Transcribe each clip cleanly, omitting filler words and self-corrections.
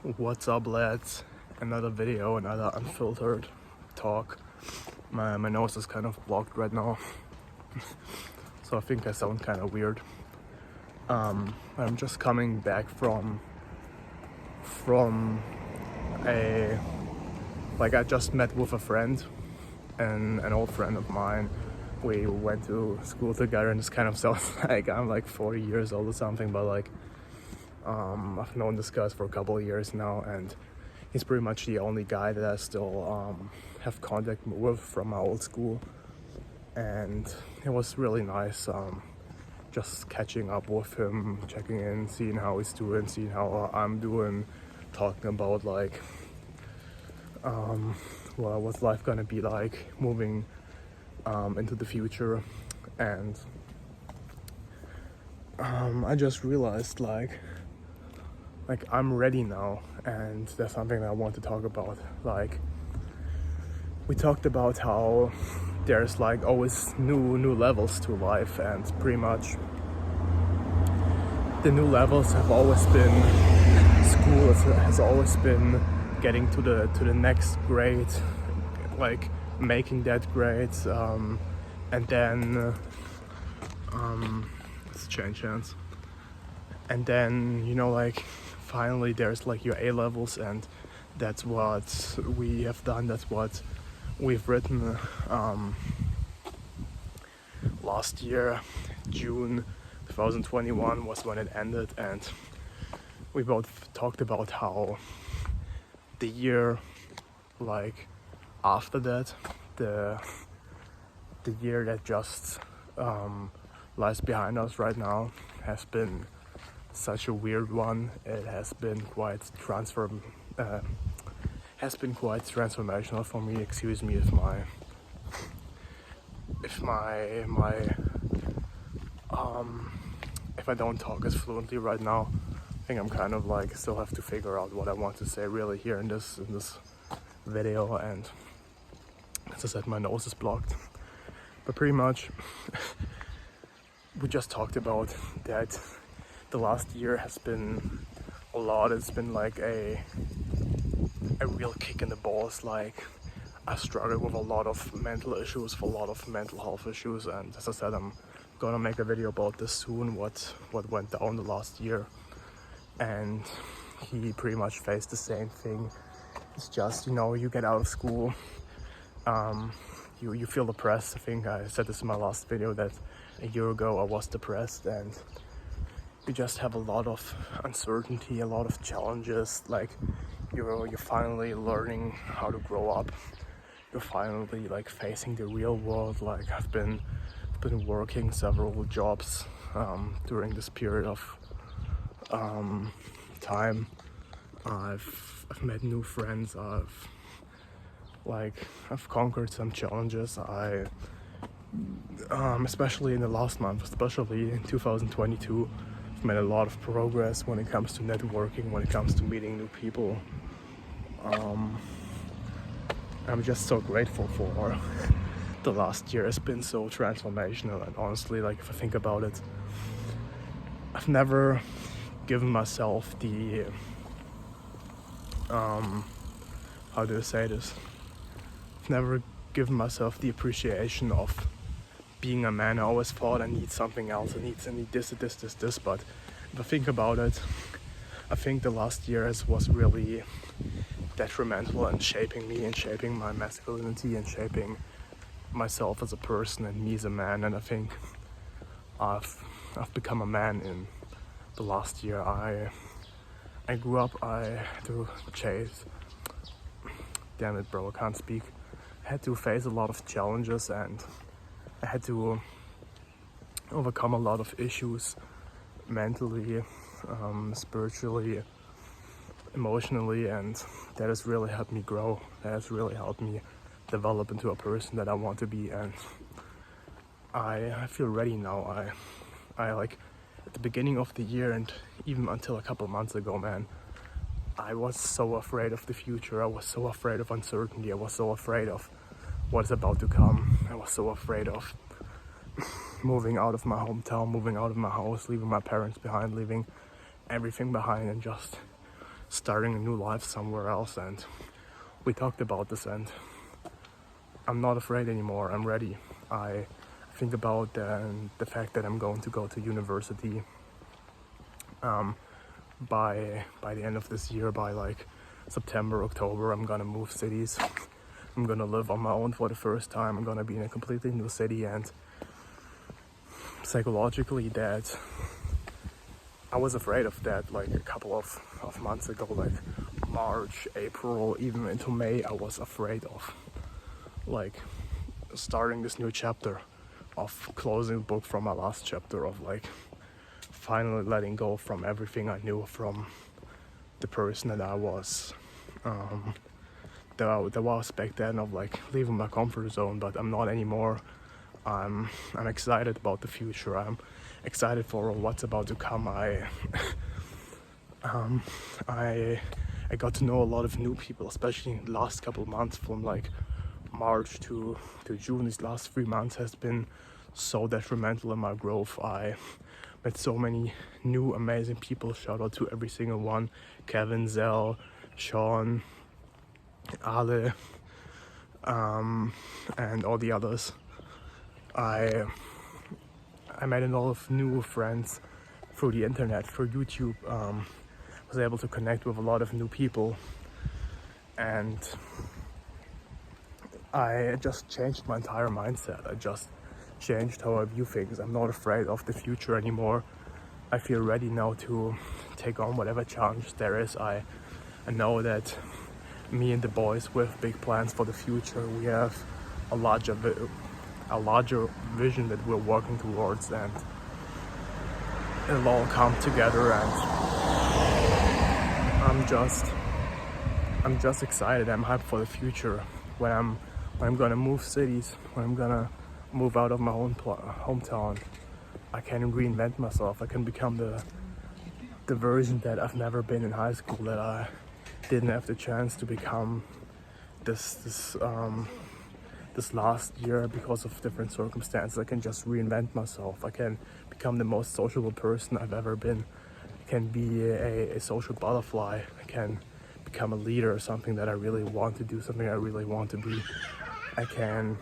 What's up, lads? Another video, another unfiltered talk. My nose is kind of blocked right now, so I think I sound kind of weird. I'm just coming back from a I just met with a friend and an old friend of mine. We went to school together, and this kind of sounds like I'm like 40 years old or something, but I've known this guy for a couple of years now, and he's pretty much the only guy that I still have contact with from my old school. And it was really nice just catching up with him, checking in, seeing how he's doing, seeing how I'm doing, talking about what's life gonna be like moving into the future. And I just realized I'm ready now, and there's something that I want to talk about. We talked about how there's always new levels to life, and pretty much the new levels have always been school. Has always been getting to the next grade, making that grade, and then let's change hands. And then finally there's your A levels, and that's what we have done. That's what we've written. Last year, June 2021 was when it ended, and we both talked about how the year after that, the year that just lies behind us right now, has been such a weird one. It has been quite transformational for me. Excuse me if I don't talk as fluently right now. I think I'm kind of still have to figure out what I want to say really here in this video, and as I said, my nose is blocked. But pretty much we just talked about that the last year has been a lot. It's been a real kick in the balls. I struggled with a lot of mental issues, with a lot of mental health issues, and as I said, I'm gonna make a video about this soon, what went down the last year. And he pretty much faced the same thing. It's just, you get out of school, you feel depressed. I think I said this in my last video that a year ago I was depressed, and you just have a lot of uncertainty, a lot of challenges. You're finally learning how to grow up. You're finally facing the real world. I've been working several jobs during this period of time. I've met new friends. I've conquered some challenges. Especially in the last month, especially in 2022, I've made a lot of progress when it comes to networking, when it comes to meeting new people. I'm just so grateful for the last year. Has been so transformational, and honestly, if I think about it, I've never given myself the how do I say this? I've never given myself the appreciation of being a man. I always thought I need something else. I need this. But if I think about it, I think the last year was really detrimental in shaping me and shaping my masculinity and shaping myself as a person and me as a man. And I think I've become a man in the last year. I grew up. I had to chase. Damn it, bro! I can't speak. I had to face a lot of challenges, and I had to overcome a lot of issues mentally, spiritually, emotionally, and that has really helped me grow. That has really helped me develop into a person that I want to be, and I feel ready now. I at the beginning of the year, and even until a couple months ago, man, I was so afraid of the future. I was so afraid of uncertainty. I was so afraid of what's about to come. I was so afraid of moving out of my hometown, moving out of my house, leaving my parents behind, leaving everything behind, and just starting a new life somewhere else. And we talked about this, and I'm not afraid anymore. I'm ready. I think about the fact that I'm going to go to university by the end of this year, by like September, October. I'm gonna move cities. I'm gonna live on my own for the first time. I'm gonna be in a completely new city, and psychologically that I was afraid of that like a couple of months ago, like March, April, even into May. I was afraid of like starting this new chapter, of closing the book from my last chapter, of like finally letting go from everything I knew, from the person that I was that I was back then, of like leaving my comfort zone. But I'm not anymore. I'm excited about the future. I'm excited for what's about to come. I got to know a lot of new people, especially in the last couple of months, from like March to June. These last 3 months has been so detrimental in my growth. I met so many new amazing people. Shout out to every single one: Kevin, Zell, Sean, Ale, and all the others. I made a lot of new friends through the internet, through YouTube. Was able to connect with a lot of new people, and I just changed my entire mindset. I just changed how I view things. I'm not afraid of the future anymore. I feel ready now to take on whatever challenge there is. I know that me and the boys with big plans for the future, we have a larger vision that we're working towards, and it'll all come together. And I'm just excited. I'm hyped for the future. When I'm gonna move cities, when I'm gonna move out of my own hometown, I can reinvent myself. I can become the version that I've never been in high school, that I didn't have the chance to become this last year because of different circumstances. I can just reinvent myself. I can become the most sociable person I've ever been. I can be a social butterfly. I can become a leader, something that I really want to do, something I really want to be. I can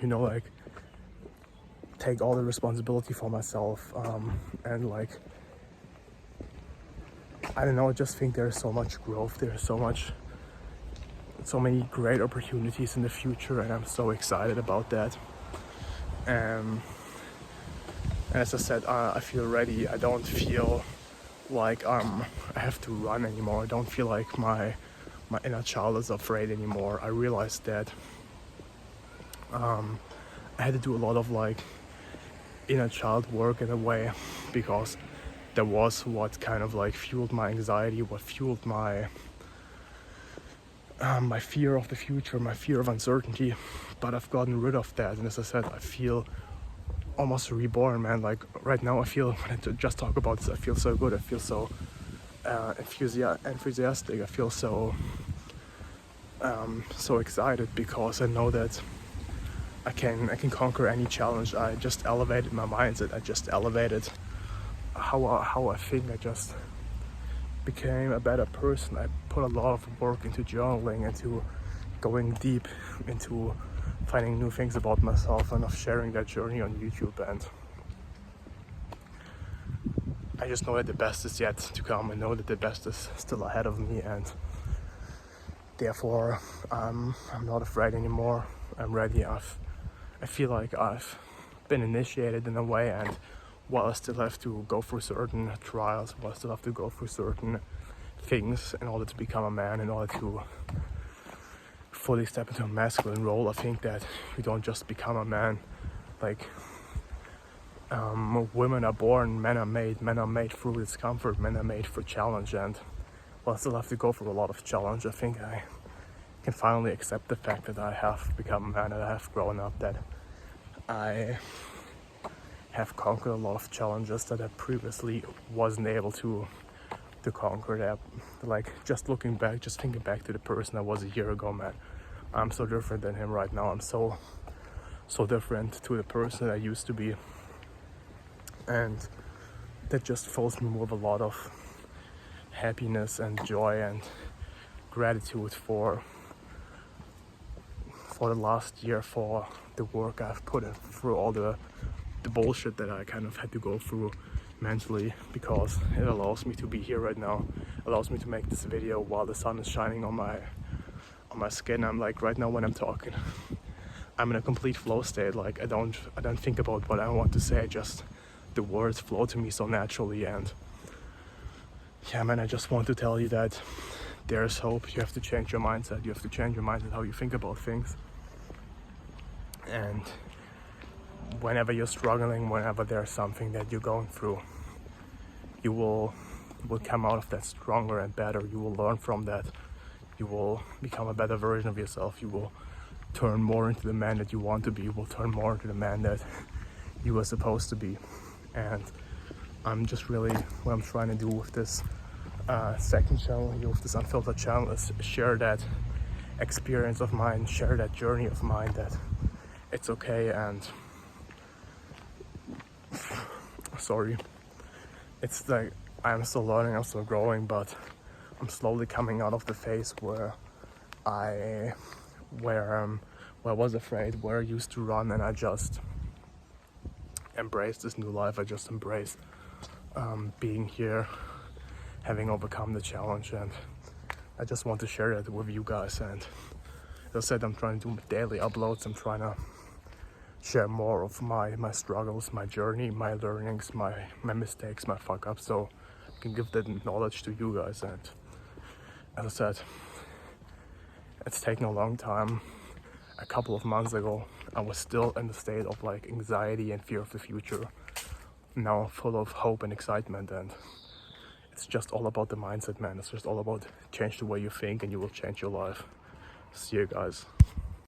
like take all the responsibility for myself, and like, I don't know, I just think there's so much growth, there's so many great opportunities in the future, and I'm so excited about that. As I said, I feel ready. I don't feel like I have to run anymore. I don't feel like my inner child is afraid anymore. I realized that I had to do a lot of like inner child work in a way, because that was what kind of like fueled my anxiety, what fueled my my fear of the future, my fear of uncertainty. But I've gotten rid of that, and as I said, I feel almost reborn, man. Like right now, I feel, when I just talk about this, I feel so good. I feel so enthusiastic. I feel so so excited, because I know that I can conquer any challenge. I just elevated my mindset. I just elevated how I think. I just became a better person. I put a lot of work into journaling, into going deep into finding new things about myself, and of sharing that journey on YouTube. And I just know that the best is yet to come. I know that the best is still ahead of me, and therefore I'm not afraid anymore. I'm ready. I feel like I've been initiated in a way, and while I still have to go through certain trials, while I still have to go through certain things in order to become a man, in order to fully step into a masculine role, I think that you don't just become a man. Like, women are born, men are made through discomfort, men are made for challenge. And while I still have to go through a lot of challenge, I think I can finally accept the fact that I have become a man, that I have grown up, that I have conquered a lot of challenges that I previously wasn't able to conquer. That, like, just looking back, just thinking back to the person I was a year ago, man, I'm so different than him right now. I'm so different to the person I used to be. And that just fills me with a lot of happiness and joy and gratitude for the last year, for the work I've put in, through all the bullshit that I kind of had to go through mentally, because it allows me to be here right now, allows me to make this video while the sun is shining on my skin. I'm like, right now when I'm talking, I'm in a complete flow state. Like I don't think about what I want to say, just the words flow to me so naturally. And yeah, man, I just want to tell you that there's hope. You have to change your mindset. You have to change your mindset, how you think about things. And whenever you're struggling, whenever there's something that you're going through, you will come out of that stronger and better. You will learn from that. You will become a better version of yourself. You will turn more into the man that you want to be. You will turn more into the man that you were supposed to be. And I'm just really, what I'm trying to do with this second channel here, with this Unfiltered channel, is share that experience of mine, share that journey of mine, that it's okay. And sorry, it's like I'm still learning, I'm still growing, but I'm slowly coming out of the phase where I was afraid, where I used to run, and I just embraced this new life. I just embraced being here, having overcome the challenge, and I just want to share that with you guys. And as I said, I'm trying to do daily uploads. I'm trying to share more of my struggles, my journey, my learnings, my mistakes, my fuck ups, so I can give that knowledge to you guys. And as I said, it's taken a long time. A couple of months ago, I was still in the state of like anxiety and fear of the future. Now full of hope and excitement, and it's just all about the mindset, man. It's just all about change the way you think, and you will change your life. See you guys.